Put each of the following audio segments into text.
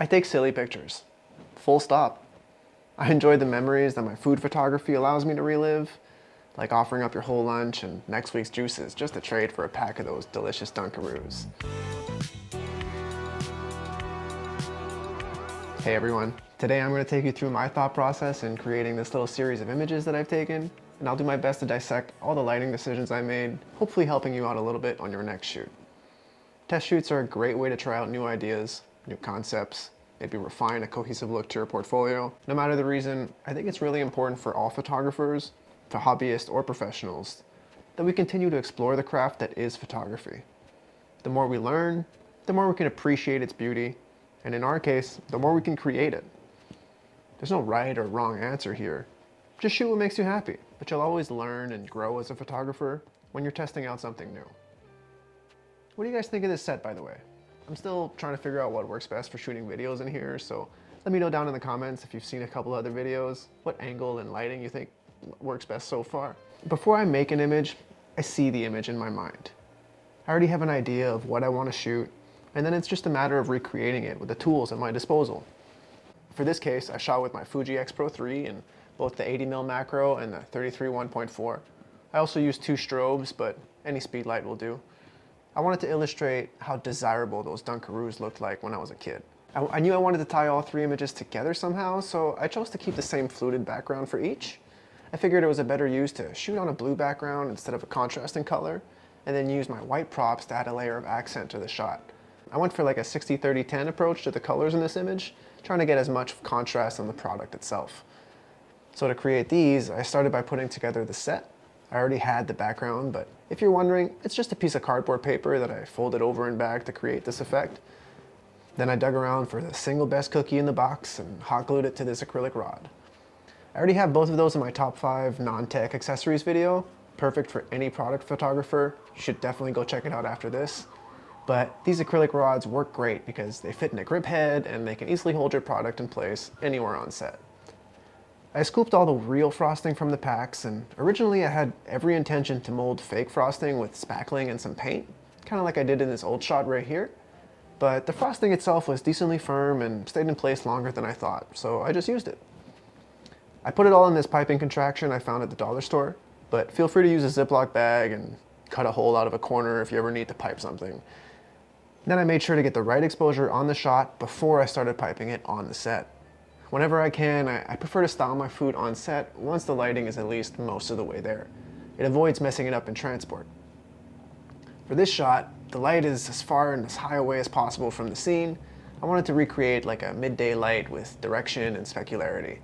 I take silly pictures. Full stop. I enjoy the memories that my food photography allows me to relive, like offering up your whole lunch and next week's juices just to trade for a pack of those delicious Dunkaroos. Hey everyone, today I'm going to take you through my thought process in creating this little series of images that I've taken, and I'll do my best to dissect all the lighting decisions I made, hopefully helping you out a little bit on your next shoot. Test shoots are a great way to try out new ideas, new concepts, maybe refine a cohesive look to your portfolio. No matter the reason, I think it's really important for all photographers, for hobbyists or professionals, that we continue to explore the craft that is photography. The more we learn, the more we can appreciate its beauty, and in our case, the more we can create it. There's no right or wrong answer here. Just shoot what makes you happy, but you'll always learn and grow as a photographer when you're testing out something new. What do you guys think of this set, by the way? I'm still trying to figure out what works best for shooting videos in here, so let me know down in the comments if you've seen a couple other videos, what angle and lighting you think works best so far. Before I make an image, I see the image in my mind. I already have an idea of what I want to shoot, and then it's just a matter of recreating it with the tools at my disposal. For this case, I shot with my Fuji X Pro 3 in both the 80mm macro and the 33 1.4. I also used 2 strobes, but any speed light will do. I wanted to illustrate how desirable those Dunkaroos looked like when I was a kid. I knew I wanted to tie all 3 images together somehow, so I chose to keep the same fluted background for each. I figured it was a better use to shoot on a blue background instead of a contrasting color, and then use my white props to add a layer of accent to the shot. I went for like a 60-30-10 approach to the colors in this image, trying to get as much contrast on the product itself. So to create these, I started by putting together the set. I already had the background, but if you're wondering, it's just a piece of cardboard paper that I folded over and back to create this effect. Then I dug around for the single best cookie in the box and hot glued it to this acrylic rod. I already have both of those in my top 5 non-tech accessories video, perfect for any product photographer. You should definitely go check it out after this. But these acrylic rods work great because they fit in a grip head and they can easily hold your product in place anywhere on set. I scooped all the real frosting from the packs, and originally I had every intention to mold fake frosting with spackling and some paint, kind of like I did in this old shot right here. But the frosting itself was decently firm and stayed in place longer than I thought, so I just used it. I put it all in this piping contraction I found at the dollar store, but feel free to use a Ziploc bag and cut a hole out of a corner if you ever need to pipe something. Then I made sure to get the right exposure on the shot before I started piping it on the set. Whenever I can, I prefer to style my food on set once the lighting is at least most of the way there. It avoids messing it up in transport. For this shot, the light is as far and as high away as possible from the scene. I wanted to recreate like a midday light with direction and specularity.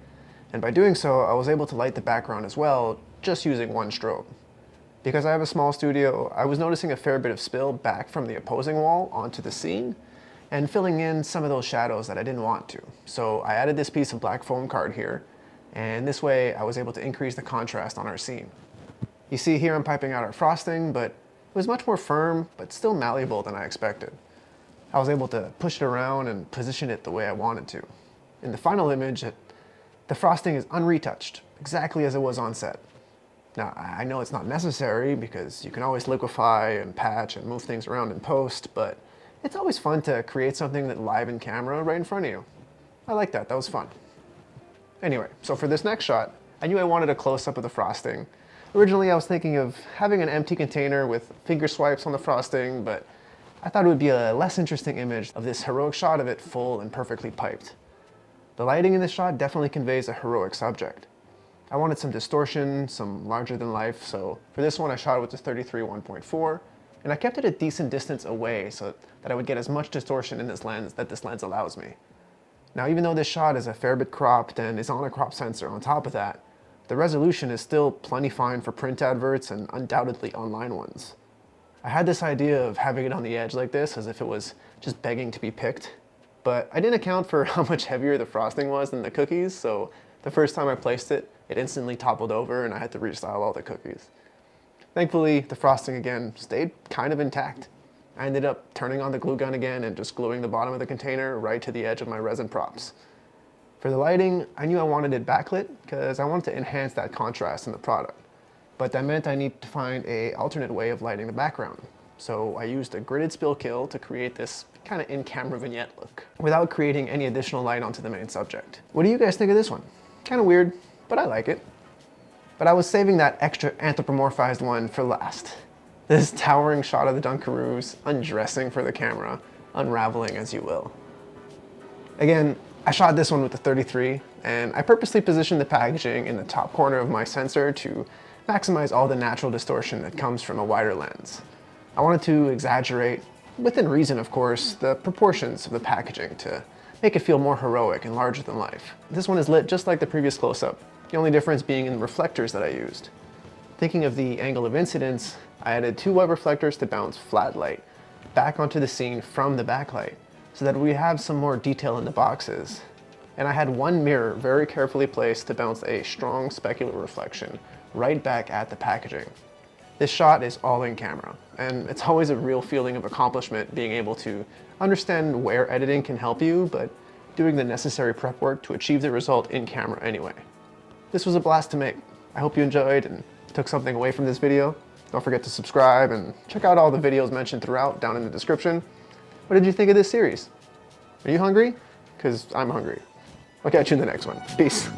And by doing so, I was able to light the background as well, just using 1 strobe. Because I have a small studio, I was noticing a fair bit of spill back from the opposing wall onto the scene and filling in some of those shadows that I didn't want to. So I added this piece of black foam card here, and this way I was able to increase the contrast on our scene. You see here I'm piping out our frosting, but it was much more firm, but still malleable than I expected. I was able to push it around and position it the way I wanted to. In the final image, the frosting is unretouched, exactly as it was on set. Now, I know it's not necessary because you can always liquefy and patch and move things around in post, but it's always fun to create something that live in camera right in front of you. I like that, that was fun. Anyway, so for this next shot, I knew I wanted a close-up of the frosting. Originally, I was thinking of having an empty container with finger swipes on the frosting, but I thought it would be a less interesting image of this heroic shot of it full and perfectly piped. The lighting in this shot definitely conveys a heroic subject. I wanted some distortion, some larger than life, so for this one I shot it with the 33 1.4, and I kept it a decent distance away so that I would get as much distortion in this lens that this lens allows me. Now, even though this shot is a fair bit cropped and is on a crop sensor on top of that, the resolution is still plenty fine for print adverts and undoubtedly online ones. I had this idea of having it on the edge like this as if it was just begging to be picked, but I didn't account for how much heavier the frosting was than the cookies, so the first time I placed it, it instantly toppled over and I had to restyle all the cookies. Thankfully, the frosting again stayed kind of intact. I ended up turning on the glue gun again and just gluing the bottom of the container right to the edge of my resin props. For the lighting, I knew I wanted it backlit because I wanted to enhance that contrast in the product. But that meant I needed to find an alternate way of lighting the background. So I used a gridded spill kill to create this kind of in-camera vignette look without creating any additional light onto the main subject. What do you guys think of this one? Kind of weird, but I like it. But I was saving that extra anthropomorphized one for last. This towering shot of the Dunkaroos undressing for the camera, unraveling as you will. Again, I shot this one with the 33, and I purposely positioned the packaging in the top corner of my sensor to maximize all the natural distortion that comes from a wider lens. I wanted to exaggerate, within reason of course, the proportions of the packaging to make it feel more heroic and larger than life. This one is lit just like the previous close-up, the only difference being in the reflectors that I used. Thinking of the angle of incidence, I added 2 white reflectors to bounce flat light back onto the scene from the backlight, so that we have some more detail in the boxes. And I had 1 mirror very carefully placed to bounce a strong specular reflection right back at the packaging. This shot is all in camera, and it's always a real feeling of accomplishment being able to understand where editing can help you, but doing the necessary prep work to achieve the result in camera anyway. This was a blast to make. I hope you enjoyed and took something away from this video. Don't forget to subscribe and check out all the videos mentioned throughout down in the description. What did you think of this series? Are you hungry? Because I'm hungry. I'll catch you in the next one. Peace.